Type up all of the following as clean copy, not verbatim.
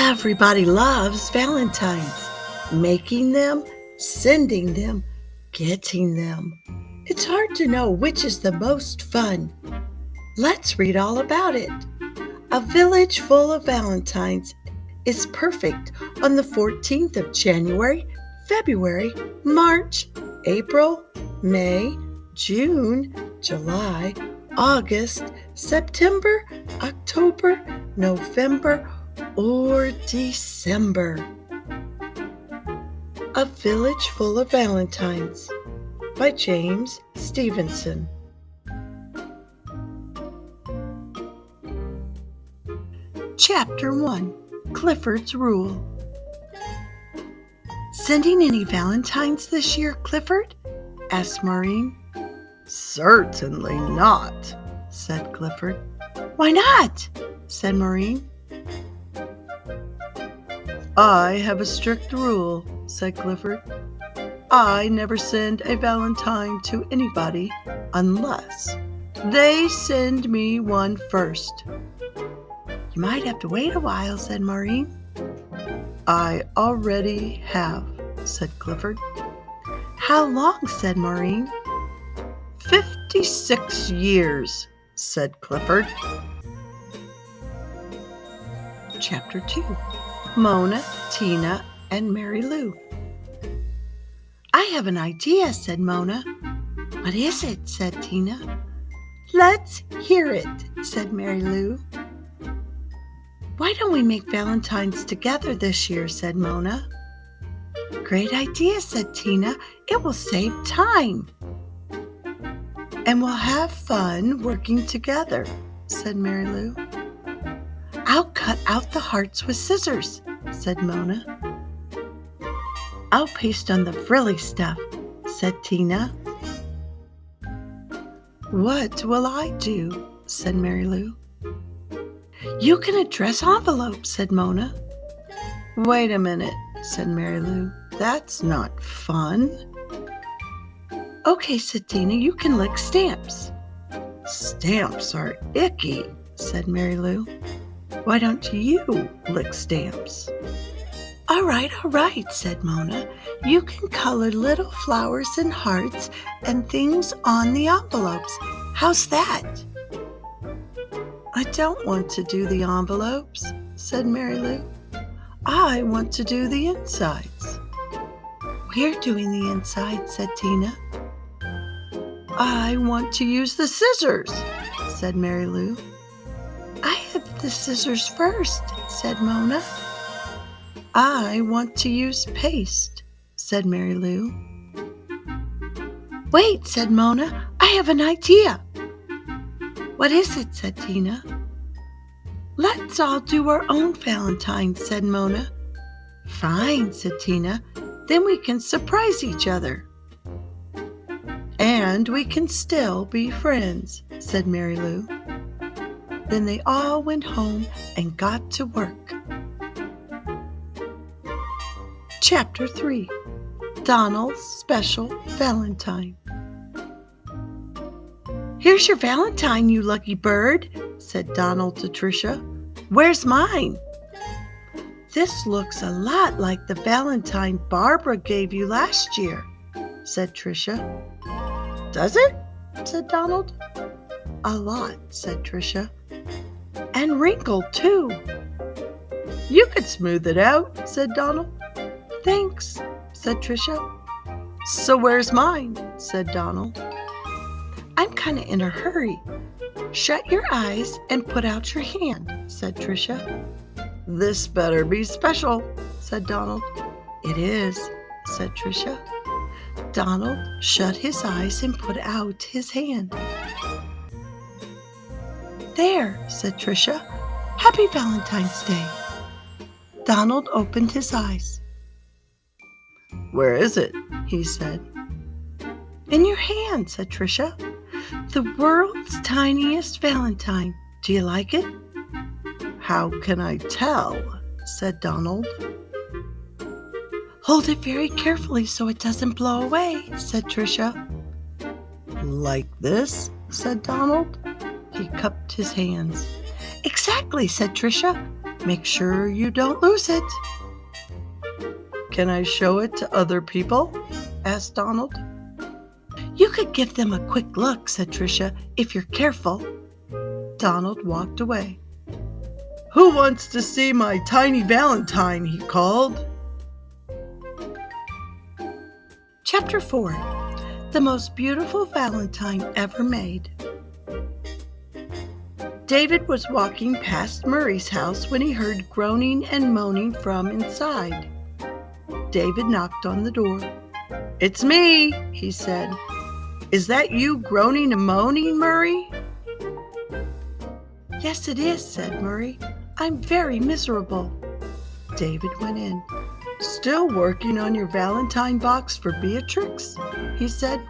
Everybody loves Valentines. Making them, sending them, getting them. It's hard to know which is the most fun. Let's read all about it. A village full of Valentines is perfect on the 14th of January, February, March, April, May, June, July, August, September, October, November, or December. A Village Full of Valentines by James Stevenson. Chapter 1. Clifford's Rule. Sending any Valentines this year, Clifford? Asked Maureen. Certainly not, said Clifford. Why not? Said Maureen. I have a strict rule, said Clifford. I never send a Valentine to anybody unless they send me one first. You might have to wait a while, said Maureen. I already have, said Clifford. How long, said Maureen. 56 years, said Clifford. Chapter 2. Mona, Tina, and Mary Lou. I have an idea, said Mona. What is it? Said Tina. Let's hear it, said Mary Lou. Why don't we make Valentines together this year, said Mona. Great idea, said Tina. It will save time. And we'll have fun working together, said Mary Lou. I'll cut out the hearts with scissors, said Mona. I'll paste on the frilly stuff, said Tina. What will I do? Said Mary Lou. You can address envelopes, said Mona. Wait a minute, said Mary Lou. That's not fun. Okay, said Tina, you can lick stamps. Stamps are icky, said Mary Lou. Why don't you lick stamps? All right, said Mona. You can color little flowers and hearts and things on the envelopes. How's that? I don't want to do the envelopes, said Mary Lou. I want to do the insides. We're doing the insides, said Tina. I want to use the scissors, said Mary Lou. I had the scissors first, said Mona. I want to use paste, said Mary Lou. Wait, said Mona. I have an idea. What is it? Said Tina. Let's all do our own Valentines, said Mona. Fine, said Tina. Then we can surprise each other. And we can still be friends, said Mary Lou. Then they all went home and got to work. Chapter 3. Donald's Special Valentine. Here's your Valentine, you lucky bird, said Donald to Tricia. Where's mine? This looks a lot like the Valentine Barbara gave you last year, said Tricia. Does it? Said Donald. A lot, said Tricia. And wrinkled, too. You could smooth it out, said Donald. Thanks, said Tricia. So where's mine? Said Donald. I'm kind of in a hurry. Shut your eyes and put out your hand, said Tricia. This better be special, said Donald. It is, said Tricia. Donald shut his eyes and put out his hand. There, said Tricia. Happy Valentine's Day. Donald opened his eyes. Where is it? He said. In your hand, said Tricia. The world's tiniest Valentine. Do you like it? How can I tell? Said Donald. Hold it very carefully so it doesn't blow away, said Tricia. Like this? Said Donald. He cupped his hands. Exactly, said Tricia. Make sure you don't lose it." "Can I show it to other people?" asked Donald. "You could give them a quick look," said Tricia, "if you're careful." Donald walked away. "Who wants to see my tiny Valentine?" he called. Chapter 4. The Most Beautiful Valentine Ever Made. David was walking past Murray's house when he heard groaning and moaning from inside. David knocked on the door. "It's me," he said. "Is that you groaning and moaning, Murray?" "Yes, it is," said Murray. "I'm very miserable." David went in. "Still working on your Valentine box for Beatrix?" he said.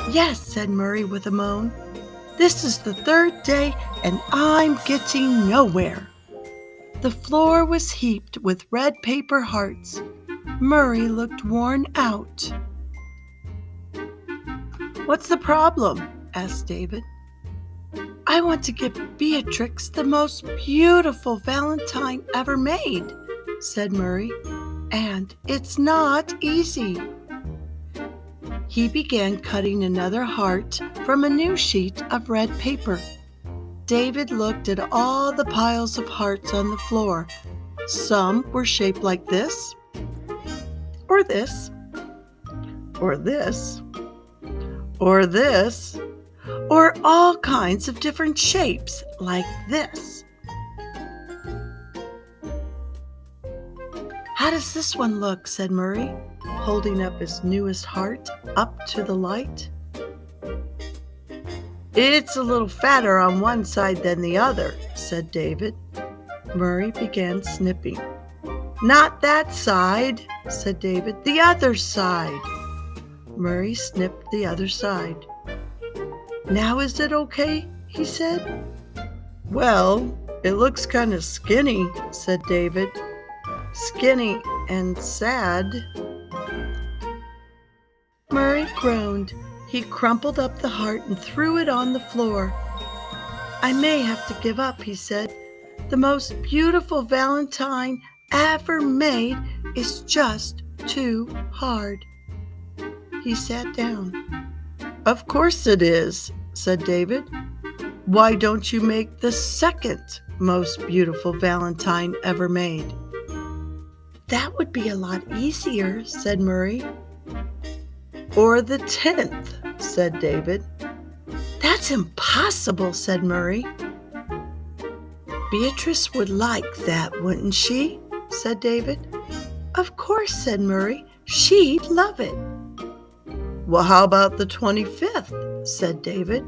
"Yes," said Murray with a moan. "This is the third day and I'm getting nowhere." The floor was heaped with red paper hearts. Murray looked worn out. "What's the problem?" asked David. "I want to give Beatrix the most beautiful Valentine ever made," said Murray, "and it's not easy." He began cutting another heart from a new sheet of red paper. David looked at all the piles of hearts on the floor. Some were shaped like this, or this, or this, or this, or all kinds of different shapes like this. "How does this one look?" said Murray, holding up his newest heart up to the light. "It's a little fatter on one side than the other," said David. Murray began snipping. "Not that side," said David. "The other side." Murray snipped the other side. "Now is it okay?" he said. "Well, it looks kind of skinny," said David. "Skinny and sad." Murray groaned. He crumpled up the heart and threw it on the floor. "I may have to give up," he said. "The most beautiful Valentine ever made is just too hard." He sat down. "Of course it is," said David. "Why don't you make the second most beautiful Valentine ever made?" "That would be a lot easier," said Murray. "Or the 10th, said David. "That's impossible," said Murray. "Beatrice would like that, wouldn't she?" said David. "Of course," said Murray. "She'd love it." "Well, how about the 25th, said David.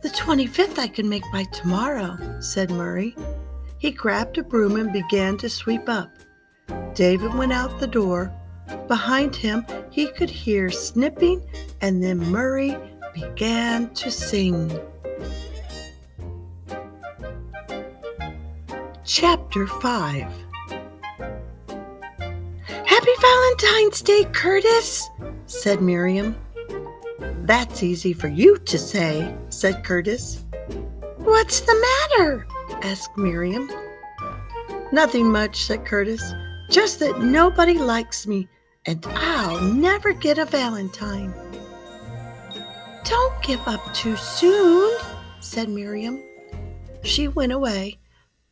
"The 25th I can make by tomorrow," said Murray. He grabbed a broom and began to sweep up. David went out the door. Behind him, he could hear snipping, and then Murray began to sing. Chapter 5. "Happy Valentine's Day, Curtis," said Miriam. "That's easy for you to say," said Curtis. "What's the matter?" asked Miriam. "Nothing much," said Curtis. "Just that nobody likes me, and I'll never get a Valentine." "Don't give up too soon," said Miriam. She went away,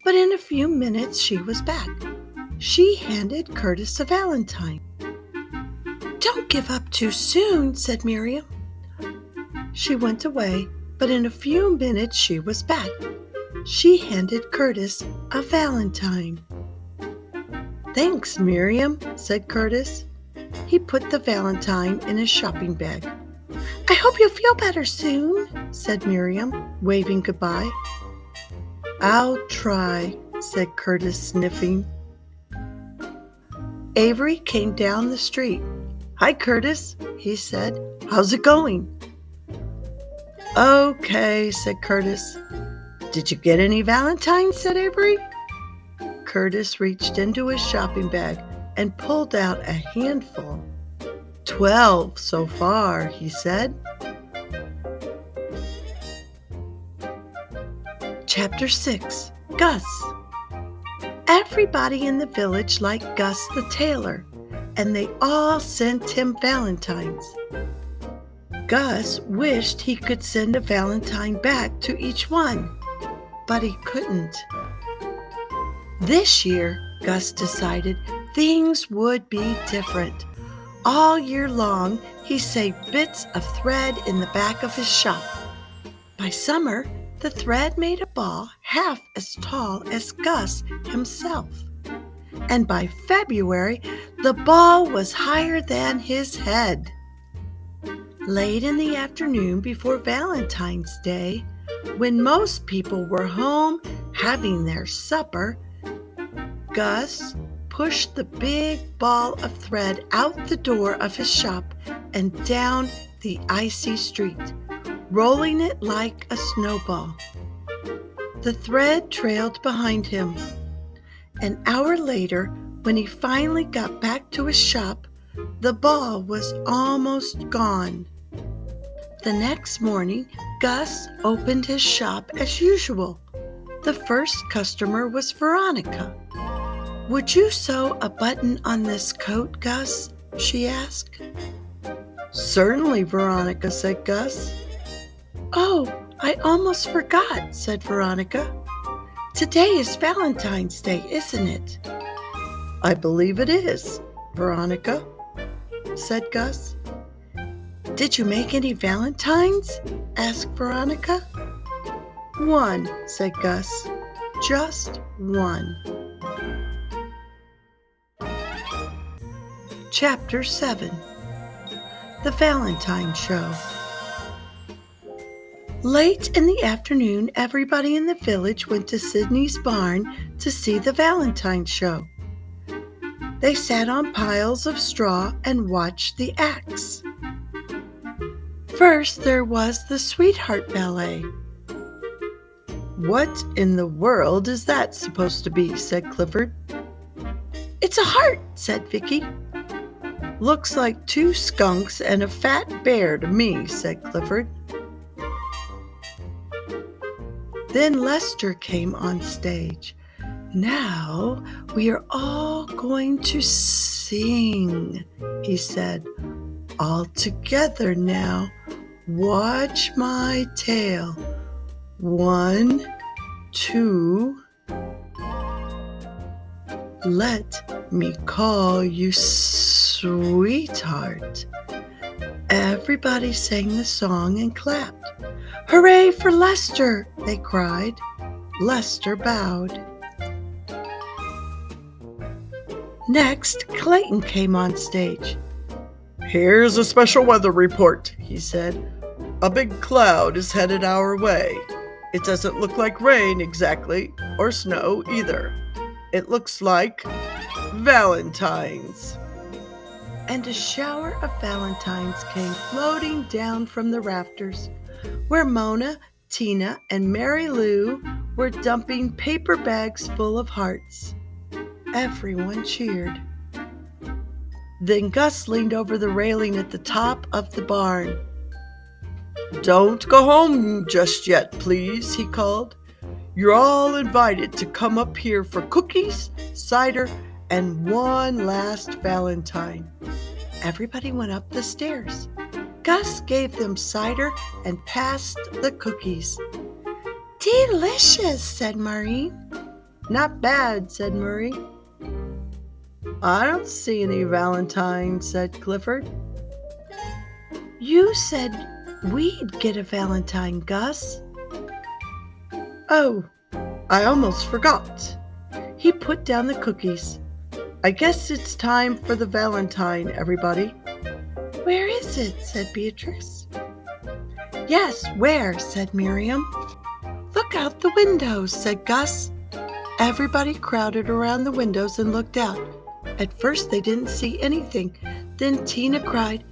but in a few minutes she was back. She handed Curtis a Valentine. "Don't give up too soon," said Miriam. She went away, but in a few minutes she was back. She handed Curtis a Valentine. "Thanks, Miriam," said Curtis. He put the Valentine in his shopping bag. "I hope you'll feel better soon," said Miriam, waving goodbye. "I'll try," said Curtis, sniffing. Avery came down the street. "Hi, Curtis," he said. "How's it going?" "Okay," said Curtis. "Did you get any Valentines?" said Avery. Curtis reached into his shopping bag and pulled out a handful. 12 so far, he said. Chapter 6. Gus. Everybody in the village liked Gus the Tailor, and they all sent him valentines. Gus wished he could send a valentine back to each one, but he couldn't. This year, Gus decided things would be different. All year long, he saved bits of thread in the back of his shop. By summer, the thread made a ball half as tall as Gus himself. And by February, the ball was higher than his head. Late in the afternoon before Valentine's Day, when most people were home having their supper, Gus pushed the big ball of thread out the door of his shop and down the icy street, rolling it like a snowball. The thread trailed behind him. An hour later, when he finally got back to his shop, the ball was almost gone. The next morning, Gus opened his shop as usual. The first customer was Veronica. "Would you sew a button on this coat, Gus?" she asked. "Certainly, Veronica," said Gus. "Oh, I almost forgot," said Veronica. "Today is Valentine's Day, isn't it?" "I believe it is, Veronica," said Gus. "Did you make any valentines?" asked Veronica. "One," said Gus. "Just one." Chapter 7. The Valentine Show. Late in the afternoon, everybody in the village went to Sydney's barn to see the Valentine show. They sat on piles of straw and watched the acts. First, there was the Sweetheart Ballet. "What in the world is that supposed to be?" said Clifford. "It's a heart," said Vicky. "Looks like two skunks and a fat bear to me," said Clifford. Then Lester came on stage. "Now we are all going to sing," he said. "All together now. Watch my tail. 1, 2. Let me call you sweetheart." Everybody sang the song and clapped. "Hooray for Lester!" they cried. Lester bowed. Next, Clayton came on stage. "Here's a special weather report," he said. "A big cloud is headed our way. It doesn't look like rain exactly, or snow either. It looks like Valentines." And a shower of valentines came floating down from the rafters, where Mona, Tina, and Mary Lou were dumping paper bags full of hearts. Everyone cheered. Then Gus leaned over the railing at the top of the barn. "Don't go home just yet, please," he called. "You're all invited to come up here for cookies, cider, and one last valentine." Everybody went up the stairs. Gus gave them cider and passed the cookies. "Delicious," said Maureen. "Not bad," said Murray. "I don't see any valentines," said Clifford. "You said we'd get a valentine, Gus." "Oh, I almost forgot." He put down the cookies. "I guess it's time for the valentine, everybody." "Where is it?" said Beatrice. "Yes, where?" said Miriam. "Look out the windows," said Gus. Everybody crowded around the windows and looked out. At first they didn't see anything. Then Tina cried,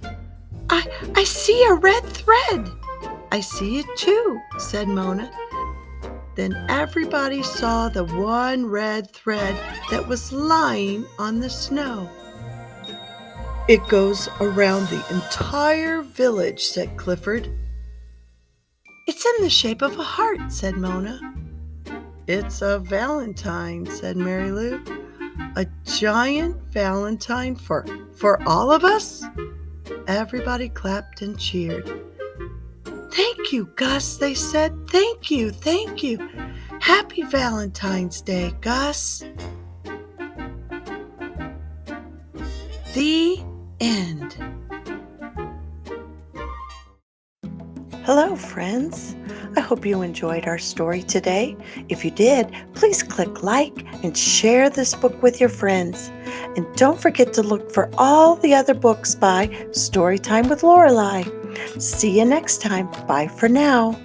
I see a red thread." "I see it too," said Mona. Then everybody saw the one red thread that was lying on the snow. "It goes around the entire village," said Clifford. "It's in the shape of a heart," said Mona. It's a Valentine, said Mary Lou. A giant Valentine for all of us? Everybody clapped and cheered. Thank you, Gus, they said. Thank you, thank you. Happy Valentine's Day, Gus. The end. Hello, friends. I hope you enjoyed our story today. If you did, please click like and share this book with your friends. And don't forget to look for all the other books by Storytime with Lorelei. See you next time. Bye for now.